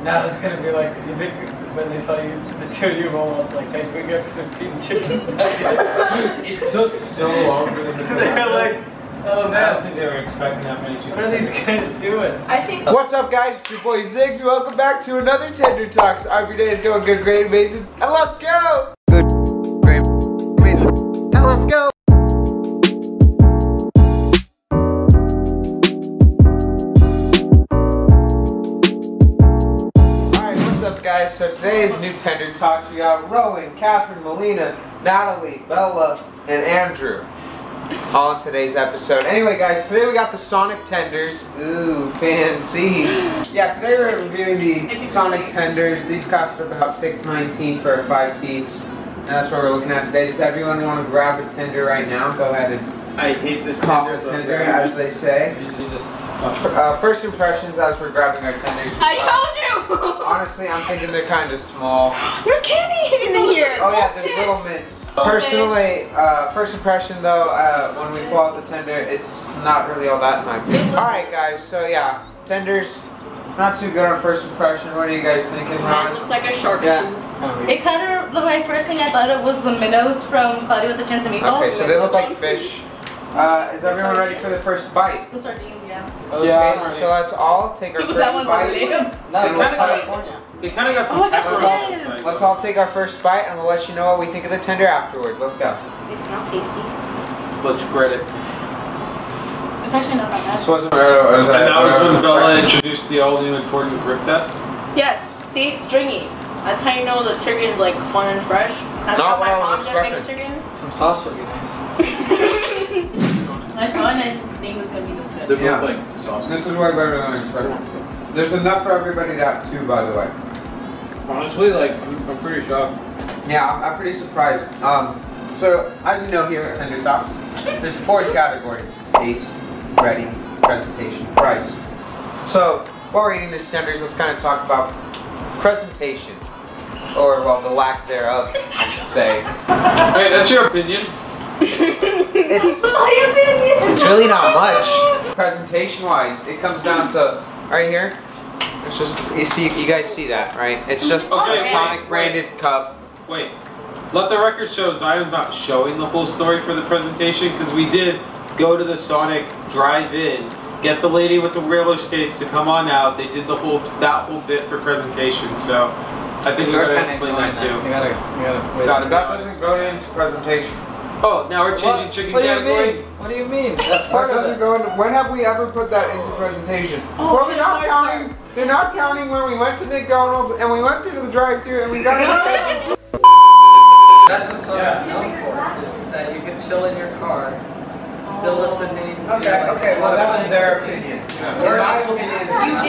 Now it's gonna be like, you think when they saw you, the two of you roll up, like, hey, we got 15 chicken nuggets. It took so long for them to come They're out. like, oh I man, don't think they were expecting that many chicken. what are these guys doing? I think. What's up, guys? It's your boy Ziggs. Welcome back to another Tender Talks. I hope your day is going good, great, amazing, and let's go! Good, great, amazing, and let's go! Alright, what's up, guys? So today's new Tender Talks. We got Rowan, Catherine, Melina, Natalie, Bella, and Andrew. All in today's episode. Anyway, guys, today we got the Sonic Tenders. Ooh, fancy. Yeah, today we're reviewing the Sonic Tenders. These cost about $6.19 for a 5-piece. And that's what we're looking at today. Does everyone want to grab a tender right now? Go ahead and I hate this pop a tender, as they say. You just. First impressions as we're grabbing our tenders. I told you! Honestly, I'm thinking they're kind of small. There's candy in here! Oh yeah, there's little mints. Personally, first impression though, when we pull out the tender, it's not really all that in my opinion. Alright guys, so yeah, tenders, not too good on first impression. What are you guys thinking, It Ron? looks like a shark Yeah. tooth. It kind of, my first thing I thought it was the minnows from Cloudy with a Chance of Meatballs. Okay, so they look like fish. Is everyone ready for the first bite? The sardines, yeah. Okay, so let's all take our That first one's bite. Liam. No, And it's we'll tell- California. They kind of got some Oh my gosh, pepper it on is. the outside. Let's all take our first bite and we'll let you know what we think of the tender afterwards. Let's go. They smell tasty. Let's regret it. It's actually not that bad. This wasn't And that was when Bella introduced the all-new important grip test. Yes, see, stringy. That's how you know the chicken is like fun and fresh. That's Not how what my I was mom just makes expecting. chicken. Some sauce would be nice. I saw it and I didn't think it was going to be this good. They're Yeah. both like sauce. This is way better than I expected. There's enough for everybody to have two, by the way. Honestly, like, I'm pretty shocked. Yeah, I'm pretty surprised. So, as you know here at Tender Talks, there's 4 categories. Taste, ready, presentation, price. So, while we're eating these tenders, let's kind of talk about presentation. Or, well, the lack thereof, I should say. Hey, that's your opinion. It's really not much. Presentation-wise, it comes down to, right here, it's just, you guys see that, right? It's just Okay, a Sonic wait. branded cup. Wait. Let the record show Zion's not showing the whole story for the presentation because we did go to the Sonic drive-in, get the lady with the roller skates to come on out. They did that whole bit for presentation. So I think we gotta explain that too. You gotta wait. Gotta That doesn't go into presentation. Oh, now we're changing chicken What do you categories. mean? What do you mean? That's That part of doesn't it. go into, when have we ever put that into presentation? Oh, Well, they're not yeah, counting. They're not counting when we went to McDonald's and we went through the drive-thru and we got our tickets. That's what Sonic's known for, is that you can chill in your car, still listening to Okay, well that's their opinion. We're not opinion. You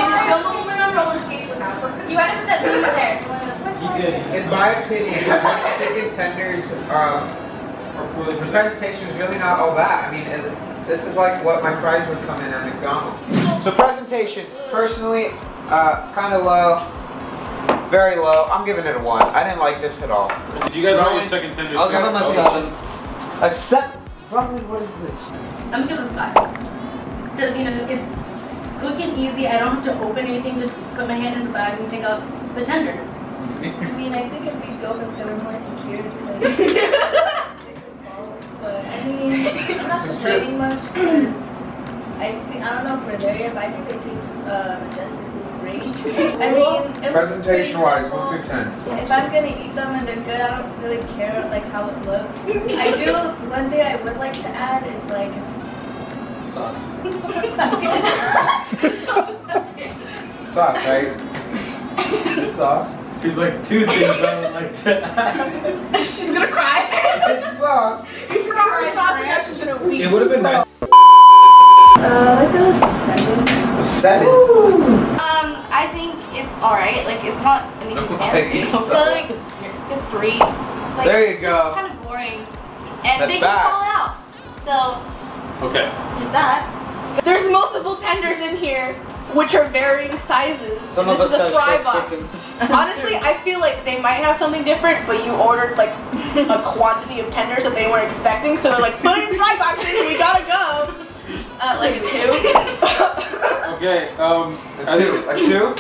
didn't film a woman on roller skates without her. You had to put that video there. He did. In my opinion, these chicken tenders, the presentation is really not all that. I mean, this is like what my fries would come in at McDonald's. So presentation, personally, kind of low, very low. I'm giving it a 1. I didn't like this at all. Did you guys want Ryan? your second tender? I'll give him a 7. A 7? Ryan, what is this? I'm giving it a 5. Because, you know, it's quick and easy. I don't have to open anything, just put my hand in the bag and take out the tender. I mean, I think if we go if they were more secure, because but I mean, I'm not This is true. complaining much because I don't know if we're there yet, but I think they taste majestically great. I mean, it Presentation-wise, looks we'll do pretty 10. simple. If I'm gonna eat them and they're good, I don't really care like how it looks. I do. One thing I would like to add is like Sauce. Sauce, right? Is it sauce? She's like 2 things I would like to add. She's gonna cry. It's sauce. You forgot her sauce and now she's gonna weep. It would have been nice. like a 7. A 7? I think it's alright. Like, it's not anything fancy. Okay, So, like, a 3. Like, There you it's go. just kind of boring. And That's they bad. can fall out. So, Okay. there's that. There's multiple tenders in here, which are varying sizes. Some and of this us is a got fry short box. chickens. Honestly, I feel like they might have something different, but you ordered like a quantity of tenders that they weren't expecting, so they're like, put it in fry boxes, we gotta go. Like a 2. Okay. A 2? A 2?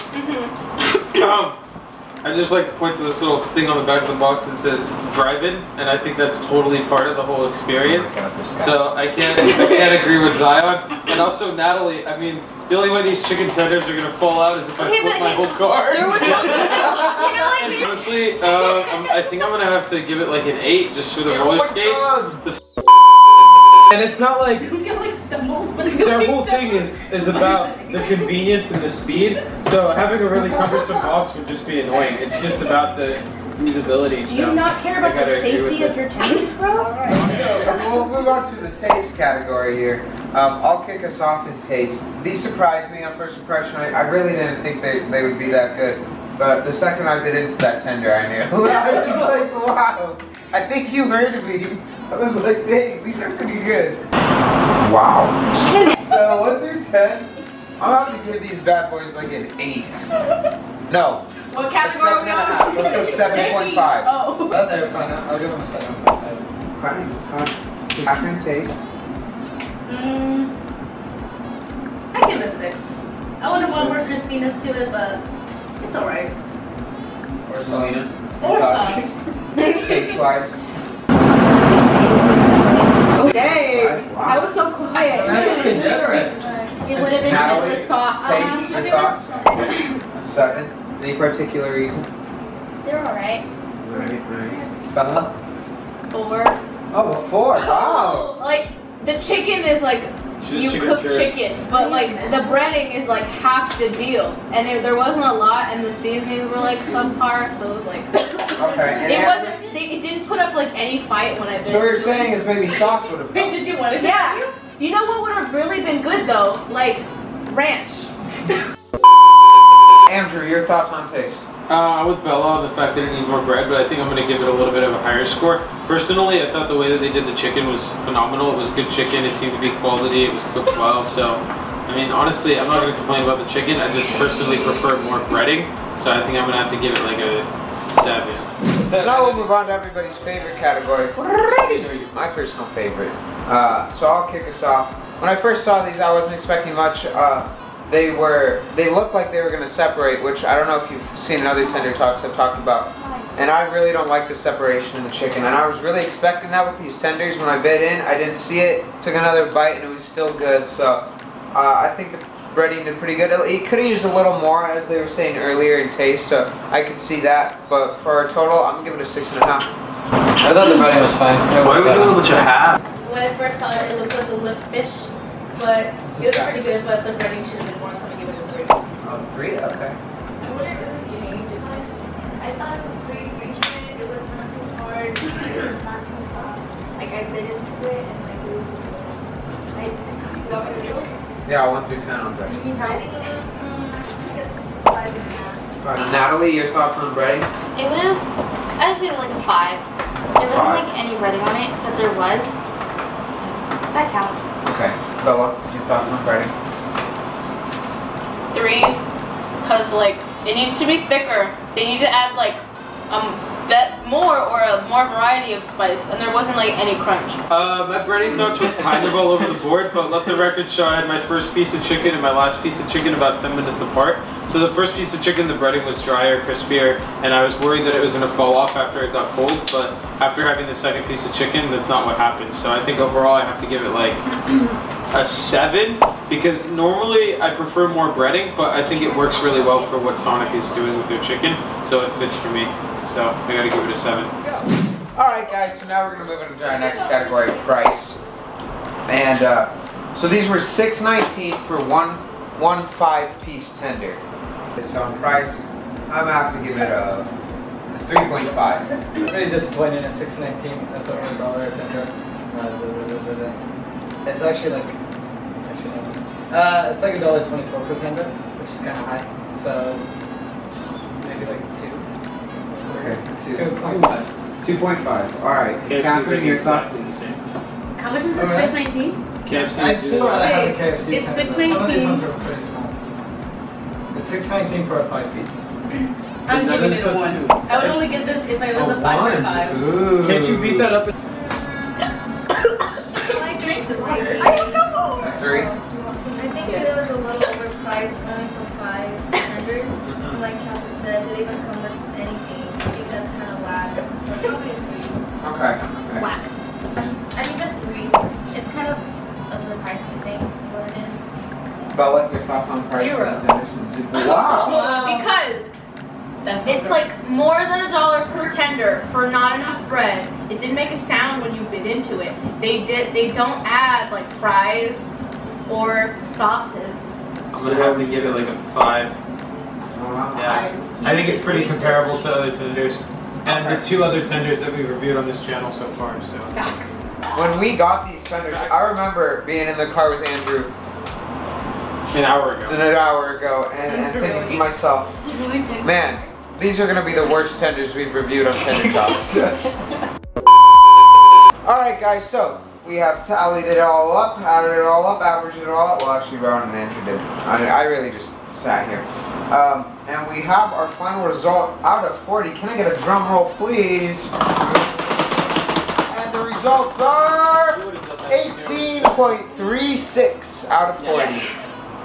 I'd just like to point to this little thing on the back of the box that says drive-in, and I think that's totally part of the whole experience. So I can't agree with Zion. And also Natalie, I mean, the only way these chicken tenders are gonna fall out is if I flip my whole car. There was Honestly, I think I'm gonna have to give it like an 8 just for the roller skates. And it's not like Don't get like stumbled when their whole thing is about the convenience and the speed. So having a really cumbersome box would just be annoying. It's just about the usability. Do you not care about the safety of your tenders, bro? Alright, we'll move on to the taste category here. I'll kick us off in taste. These surprised me on first impression. I really didn't think they would be that good. But the second I bit into that tender, I knew. I was like, wow. I think you heard me. I was like, dang, these are pretty good. Wow. So 1 through 10, I'm about to give these bad boys like an 8. No. What A category are we on? 7.5. Let's go 7.5. Oh. Oh, they're fine. I'll give them a 7.5. Fine. Catherine, taste. I give it a 6. I would have want more crispiness to it, but it's alright. Or Selena. Or sauce. Taste-wise. Okay. Wow. I was so quiet. That's pretty generous. It would have been Natalie, the sauce. taste, your thoughts? 7. Any particular reason? They're alright. Alright. Bella? 4. Oh, a 4. Wow. Like, the chicken is like, you cook chicken, but like the breading is like half the deal. And there wasn't a lot, and the seasonings were like subpar, so it was like, Okay. it didn't put up like any fight when I bit. So what you're saying is maybe sauce would have helped. Did you want it? Yeah. You know what would have really been good though? Like, ranch. Andrew, your thoughts on taste? With Bella on the fact that it needs more bread, but I think I'm going to give it a little bit of a higher score. Personally, I thought the way that they did the chicken was phenomenal. It was good chicken. It seemed to be quality. It was cooked well. So, I mean, honestly, I'm not going to complain about the chicken. I just personally prefer more breading. So I think I'm going to have to give it like a 7. So now we'll move on to everybody's favorite category. My personal favorite. So I'll kick us off. When I first saw these, I wasn't expecting much. They looked like they were going to separate, which I don't know if you've seen in other tender talks I've talked about. And I really don't like the separation in the chicken. And I was really expecting that with these tenders. When I bit in, I didn't see it. Took another bite and it was still good. So I think the breading did pretty good. It could have used a little more, as they were saying earlier, in taste. So I could see that. But for a total, I'm going to give it a 6.5. I thought the breading was fine. Why are we doing what you have? When I first saw it, it looked like a lip fish, but it was pretty good, but the breading should have been more, so I'm gonna give it a 3. Oh, 3? Okay. I wouldn't really change it much. I thought it was pretty recent. It was not too hard. It was not too soft. Like I bit into it and like it was. Yeah, 1 through 10 on breading. I guess 5.5. Natalie, your thoughts on breading? It was, I'd say like a 5. There wasn't like any breading on it, but there was. So that counts. Okay. Bella, your thoughts on breading? 3, because like it needs to be thicker. They need to add like more variety of spice, and there wasn't like any crunch. My breading thoughts were kind of all over the board, but let the record show I had my first piece of chicken and my last piece of chicken about 10 minutes apart. So the first piece of chicken, the breading was drier, crispier, and I was worried that it was going to fall off after it got cold, but after having the second piece of chicken, that's not what happened. So I think overall I have to give it like a 7, because normally I prefer more breading, but I think it works really well for what Sonic is doing with their chicken, so it fits for me. So I gotta give it a 7. Alright guys, so now we're going to move into our next category, price. And so these were $6.19 for one 5-piece tender. So on price, I'm going to have to give it a 3.5. I'm pretty disappointed at $6.19. That's over $1 a tender. It's actually like, it's like $1.24 per tender, which is kind of high. So maybe like 2. Okay, 2.5. 2.5. Alright, Catherine, your thoughts? How much is it? Alright. $6.19? KFC. I'd still rather have a Wait, KFC it's tender, but some of these $6.19. ones are pretty small. It's $6.19 for a 5-piece. I'm giving it a 1. I would only get this if I was a 5.5. Ooh. Can't you beat that up? I don't know. A 3? I think it was a little overpriced only for 5 tenders. Like Catherine said, it didn't even come with anything. I think that's kind of whack. So probably a 3. Okay. Whack. I think a 3. It's kind of a pricey thing, what it is. Bella, your thoughts on price? 0. Wow. Because That's not it's fair. like more than $1 per tender for not enough bread. It didn't make a sound when you bit into it. They don't add like fries or sauces. I'm gonna have to give it like a 5. Yeah, I think it's pretty comparable to other tenders. And the 2 other tenders that we've reviewed on this channel so far, so. Facts. When we got these tenders, I remember being in the car with Andrew An hour ago. an hour ago and thinking to myself, It's really good. man, these are gonna be the worst tenders we've reviewed on Tender Talks. Alright guys, so we have tallied it all up, added it all up, averaged it all up. Well, actually, Rowan and Andrew did. I really just sat here. And we have our final result out of 40. Can I get a drum roll, please? And the results are 18.36 out of 40.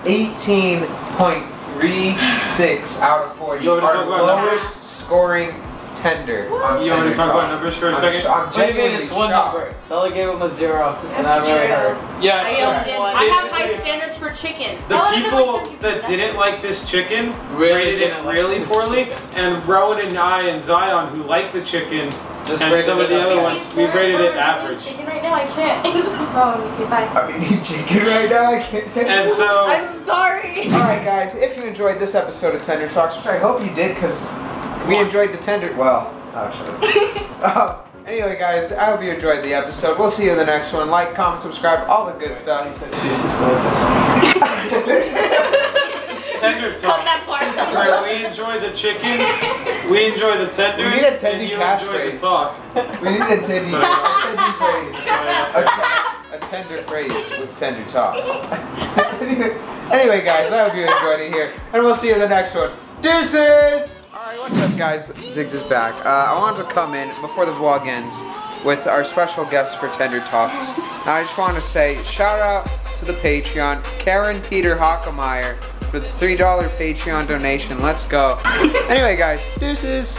18.36 out of 40. You want to talk Our about lowest scoring tender. on You want to Tender talk about Talks. numbers for a second? I'm What do you mean genuinely it's one shocked. number? Bella gave him a 0, and that really hurt. Yeah, I so have high standards for chicken. the I would've been people like, that didn't like this chicken Really rated it didn't like really this poorly, chicken. and Rowan and I and Zion, who like the chicken, Just and rated some of it the up. other ones, we rated it average. Chicken right now, I can't. Oh, okay, bye. I'm eating chicken right now. I can't. And so, I'm sorry. Alright guys, if you enjoyed this episode of Tender Talks, which I hope you did because we enjoyed the tender, well, actually. Anyway guys, I hope you enjoyed the episode. We'll see you in the next one. Like, comment, subscribe, all the good stuff. tender Cut talk. that part. Right, we enjoy the chicken, we enjoy the tenders, We need a tendy and you cash enjoy phrase. the talk. We need a tender phrase. So, A tender phrase with Tender Talks. Anyway guys, I hope you enjoyed it here. And we'll see you in the next one. Deuces! Alright, what's up guys? Ziggs is back. I wanted to come in before the vlog ends with our special guest for Tender Talks. Now I just want to say shout out to the Patreon, Karen Peter Hockemeyer, for the $3 Patreon donation. Let's go. Anyway guys, deuces!